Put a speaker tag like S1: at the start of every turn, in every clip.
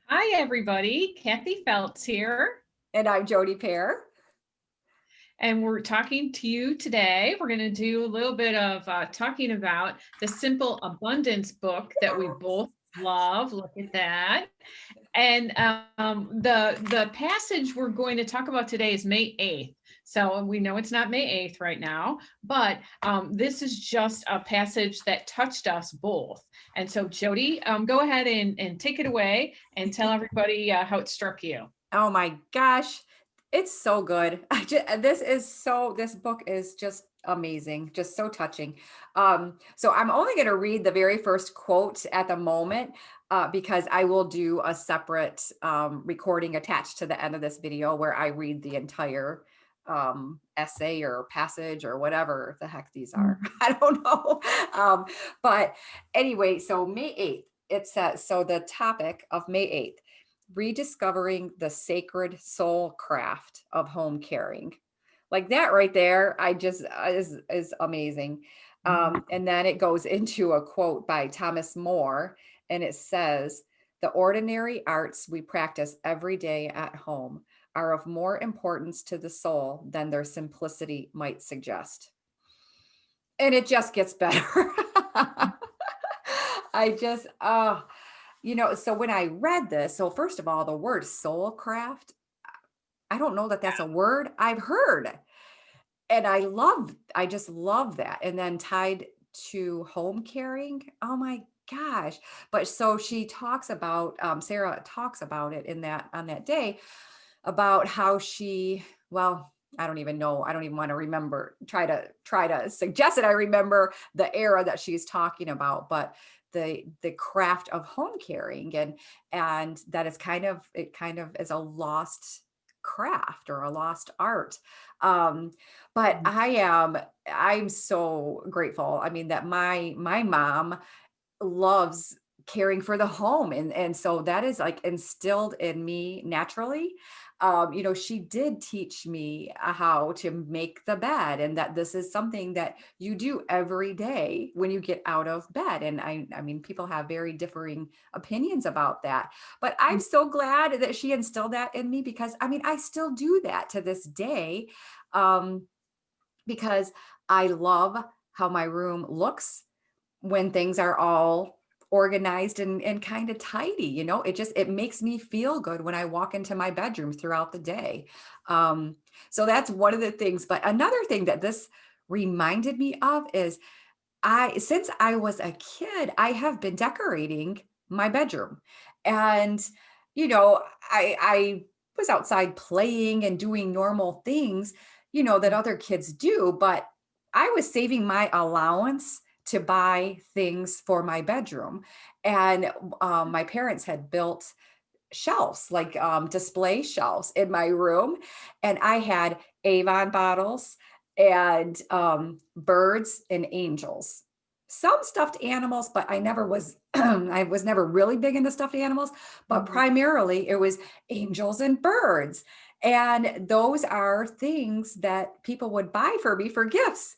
S1: Hi, everybody. Kathy Feltz here,
S2: And I'm Jody Pear.
S1: and we're talking to you today. We're going to do a little bit of talking about the Simple Abundance book that we both love. Look at that. And the passage we're going to talk about today is May 8th. So we know it's not May 8th right now, but this is just a passage that touched us both. And so, Jody, go ahead and take it away and tell everybody how it struck you.
S2: Oh my gosh, it's so good. This book is just amazing, just so touching. So I'm only going to read the very first quote at the moment because I will do a separate recording attached to the end of this video where I read the entire essay or passage or whatever the heck these are. I don't know. But anyway, so May 8th, it says, so the topic of May 8th, rediscovering the sacred soul craft of home caring. Like that right there, I just is amazing. And then it goes into a quote by Thomas More, and it says, "The ordinary arts we practice every day at home are of more importance to the soul than their simplicity might suggest." And it just gets better. I just, so when I read this, so first of all, the word soul craft, I don't know that that's a word I've heard. And I just love that. And then tied to home caring, oh my gosh. But so she talks about, Sarah talks about it on that day about how well, I don't even know. I don't even want to remember, try to suggest that I remember the era that she's talking about, but the craft of home caring and that is it kind of is a lost craft or a lost art. But I'm so grateful. I mean, that my mom loves caring for the home, and so that is like instilled in me naturally. She did teach me how to make the bed, and that this is something that you do every day when you get out of bed. And I mean, people have very differing opinions about that, but I'm so glad that she instilled that in me, because I mean, I still do that to this day. um, because I love how my room looks when things are all organized and kind of tidy. It makes me feel good when I walk into my bedroom throughout the day. So that's one of the things. But another thing that this reminded me of is, since I was a kid, I have been decorating my bedroom. And I was outside playing and doing normal things, that other kids do, but I was saving my allowance to buy things for my bedroom. And my parents had built shelves, like display shelves in my room. And I had Avon bottles and birds and angels. Some stuffed animals, but I never was, I was never really big into stuffed animals, but primarily it was angels and birds. And those are things that people would buy for me for gifts.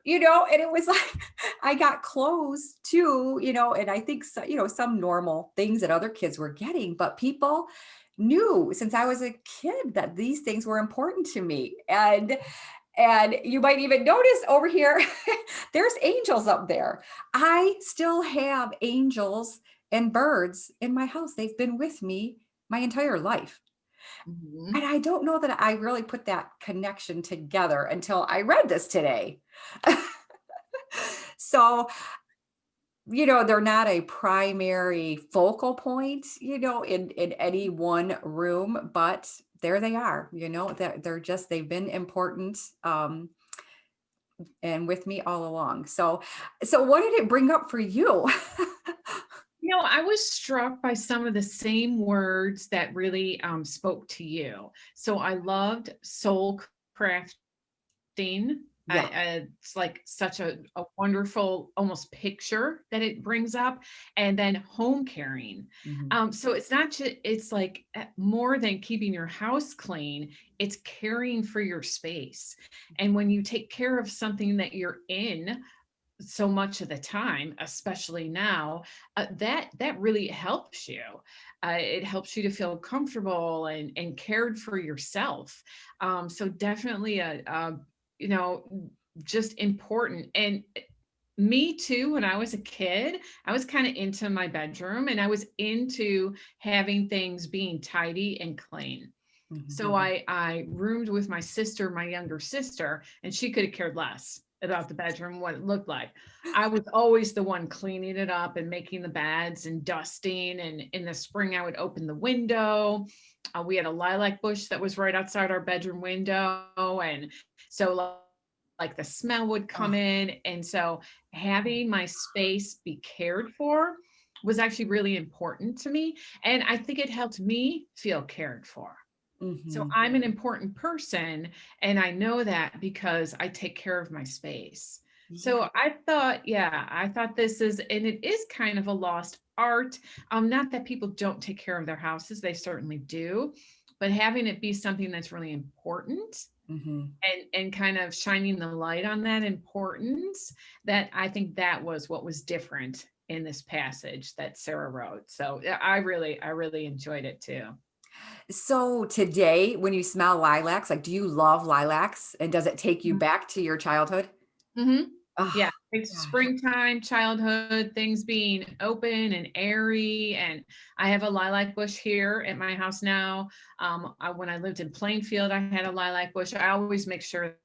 S2: And it was like, I got clothes too, and I think so, some normal things that other kids were getting, but people knew since I was a kid that these things were important to me. And you might even notice over here, there's angels up there. I still have angels and birds in my house. They've been with me my entire life. And I don't know that I really put that connection together until I read this today. So, they're not a primary focal point, in any one room, but there they are, they've been important, and with me all along. So what did it bring up for you?
S1: I was struck by some of the same words that really spoke to you. So I loved soul crafting.
S2: Yeah.
S1: It's like such a wonderful almost picture that it brings up. And then home caring.
S2: Mhm.
S1: So it's not just, it's like more than keeping your house clean, it's caring for your space. And when you take care of something that you're in, so much of the time, especially now, that really helps you. It helps you to feel comfortable and cared for yourself. So definitely you know, just important. And me too, when I was a kid, I was kind of into my bedroom and I was into having things being tidy and clean. So
S2: Mhm.
S1: I roomed with my sister, my younger sister, and she could have cared less about the bedroom, what it looked like. I was always the one cleaning it up and making the beds and dusting. And in the spring, I would open the window. We had a lilac bush that was right outside our bedroom window. And so, like the smell would come
S2: Oh,
S1: in. And so, having my space be cared for was actually really important to me. And I think it helped me feel cared for. So
S2: mhm.
S1: I'm an important person, and I know that because I take care of my space.
S2: Yeah.
S1: So I thought, yeah, I thought this is, and it is kind of a lost art. Not that people don't take care of their houses, they certainly do, but having it be something that's really important
S2: Mhm.
S1: and kind of shining the light on that importance, that I think that was what was different in this passage that Sarah wrote. So yeah, I really enjoyed it too.
S2: So today, when you smell lilacs, like, do you love lilacs? And does it take you back to your childhood?
S1: Hmm.
S2: Oh,
S1: Yeah, it's
S2: yeah.
S1: springtime, childhood, things being open and airy. And I have a lilac bush here at my house now. When I lived in Plainfield, I had a lilac bush. I always make sure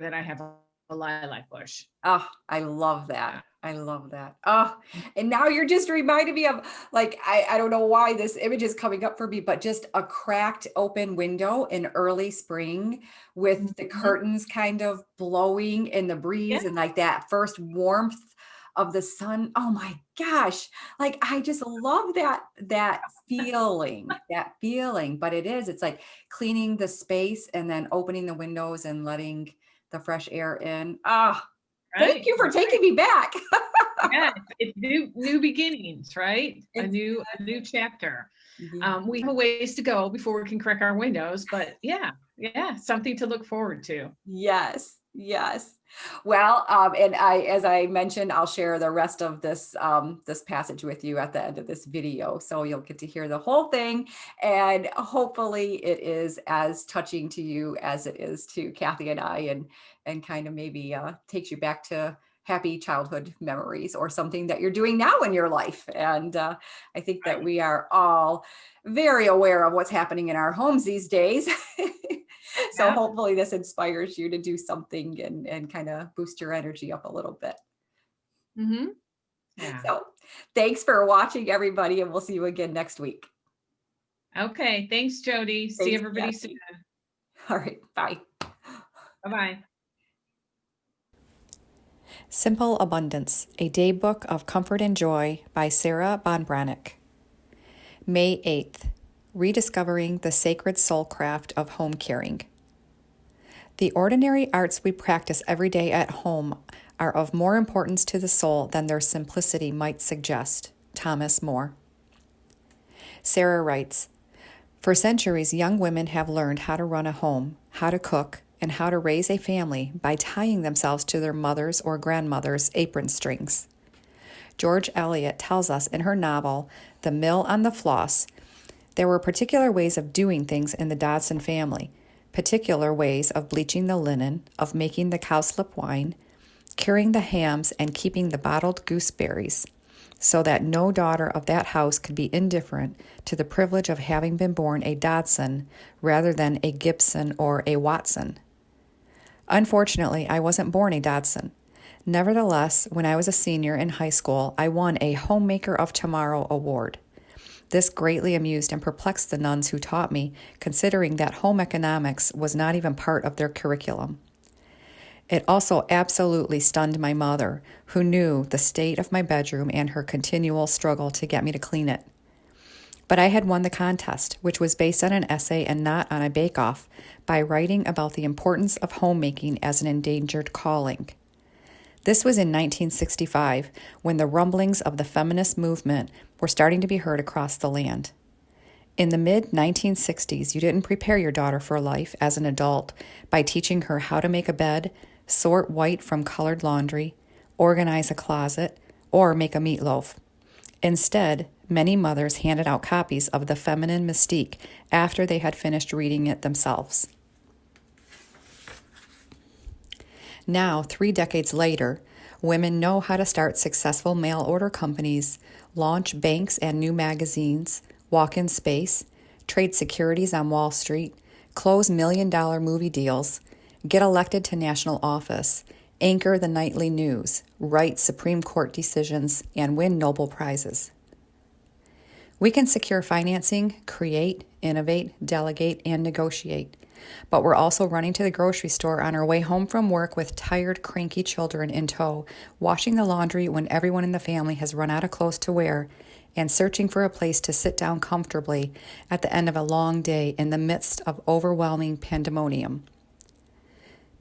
S1: that I have a lilac bush.
S2: Oh, I love
S1: Yeah.
S2: that. I love that. Oh, and now you're just reminding me of, like, I don't know why this image is coming up for me, but just a cracked open window in early spring with the
S1: Mhm.
S2: curtains kind of blowing in the
S1: Yeah,
S2: breeze and like that first warmth of the sun. Oh my gosh. Like, I just love that feeling, but it's like cleaning the space and then opening the windows and letting the fresh air in. Ah, thank
S1: right.
S2: you for taking me back.
S1: Yeah, it's new beginnings, right? A new
S2: Exactly.
S1: chapter.
S2: Yeah.
S1: We have a ways to go before we can crack our windows, but yeah, yeah, something to look forward to.
S2: Yes, yes. Well, and as I mentioned, I'll share the rest of this passage with you at the end of this video, so you'll get to hear the whole thing, and hopefully it is as touching to you as it is to Kathy and I, and kind of maybe takes you back to happy childhood memories or something that you're doing now in your life. And I think that
S1: Right.
S2: we are all very aware of what's happening in our homes these days. So
S1: Yeah.
S2: hopefully this inspires you to do something and kind of boost your energy up a little bit.
S1: Hmm. Yeah.
S2: So thanks for watching, everybody, and we'll see you again next week.
S1: Okay. Thanks, Jody. See
S2: Thanks,
S1: everybody soon.
S2: Kathy. All right, bye.
S1: Bye-bye.
S3: Simple Abundance, a Daybook of Comfort and Joy by Sarah Bonbranick. May 8th, Rediscovering the Sacred Soul Craft of Home Caring. The ordinary arts we practice every day at home are of more importance to the soul than their simplicity might suggest. Thomas Moore. Sarah writes, for centuries, young women have learned how to run a home, how to cook, and how to raise a family by tying themselves to their mother's or grandmother's apron strings. George Eliot tells us in her novel, The Mill on the Floss, there were particular ways of doing things in the Dodson family, particular ways of bleaching the linen, of making the cowslip wine, curing the hams, and keeping the bottled gooseberries, so that no daughter of that house could be indifferent to the privilege of having been born a Dodson rather than a Gibson or a Watson. Unfortunately, I wasn't born a Dodson. Nevertheless, when I was a senior in high school, I won a Homemaker of Tomorrow award. This greatly amused and perplexed the nuns who taught me, considering that home economics was not even part of their curriculum. It also absolutely stunned my mother, who knew the state of my bedroom and her continual struggle to get me to clean it. But I had won the contest, which was based on an essay and not on a bake-off, by writing about the importance of homemaking as an endangered calling. This was in 1965, when the rumblings of the feminist movement were starting to be heard across the land. In the mid-1960s, you didn't prepare your daughter for life as an adult by teaching her how to make a bed, sort white from colored laundry, organize a closet, or make a meatloaf. Instead, many mothers handed out copies of The Feminine Mystique after they had finished reading it themselves. Now, 3 decades later, women know how to start successful mail order companies, launch banks and new magazines, walk in space, trade securities on Wall Street, close million-dollar movie deals, get elected to national office, anchor the nightly news, write Supreme Court decisions, and win Nobel Prizes. We can secure financing, create, innovate, delegate, and negotiate. But we're also running to the grocery store on our way home from work with tired, cranky children in tow, washing the laundry when everyone in the family has run out of clothes to wear, and searching for a place to sit down comfortably at the end of a long day in the midst of overwhelming pandemonium.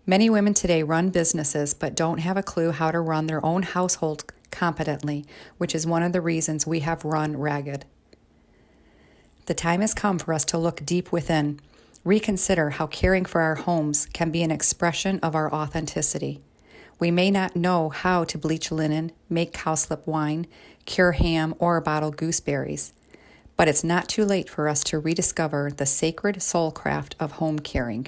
S3: Many women today run businesses but don't have a clue how to run their own household competently, which is one of the reasons we have run ragged. The time has come for us to look deep within, reconsider how caring for our homes can be an expression of our authenticity. We may not know how to bleach linen, make cowslip wine, cure ham, or bottle gooseberries, but it's not too late for us to rediscover the sacred soul craft of home caring.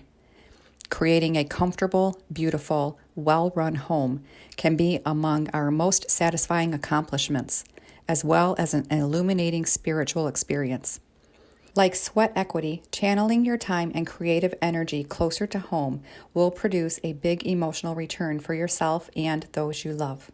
S3: Creating a comfortable, beautiful, well-run home can be among our most satisfying accomplishments, as well as an illuminating spiritual experience. Like sweat equity, channeling your time and creative energy closer to home will produce a big emotional return for yourself and those you love.